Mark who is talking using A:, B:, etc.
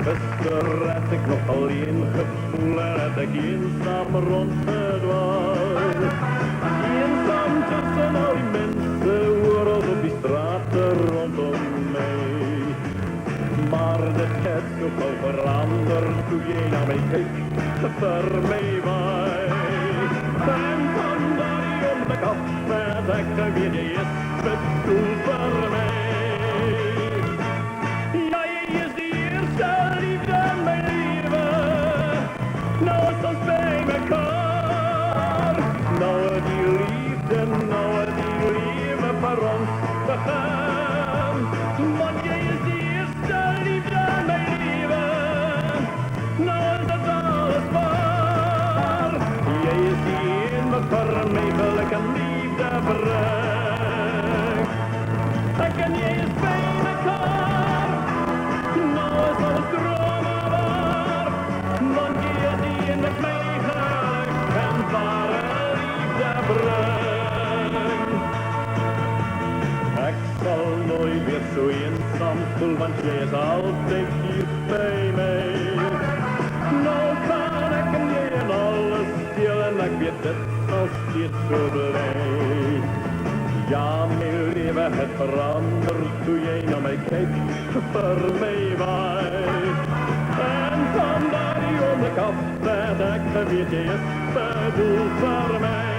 A: Gisteren had ik nog alleen gevoel en had ik eenzaam rondgedwaald. Eenzaam tussen al die mensen, overal op die straten rondom mij. Maar dit heeft toch al veranderd toen jij naar mij kijkt, voor mij waai. En van daar om de kaf met ik weer je is bedoeld voor mij. Jij is de eerste liefde in mijn leven, nou is ons bij mekaar. Nou die liefde, nou die liefde voor ons begaan. Want jij is de eerste liefde in mijn leven, nou is het alles waar. Jij is die ene voor mij wil ik een liefde brengt. En jij is bij mekaar, nou is alles dromen waar. Want jij is die ene mij geluk en waar een liefde brengt. Ik zal nooit weer zo eenzaam voelen, want jij is altijd hier bij mij. Nou kan ik en jij en alles deel en ik weet dit nog steeds zo blij. Ja, mijn leven het verandert toen jij naar mij kijkt, voor mij waait. En van daar die om de kaf, dat ik weet je is bedoeld voor mij.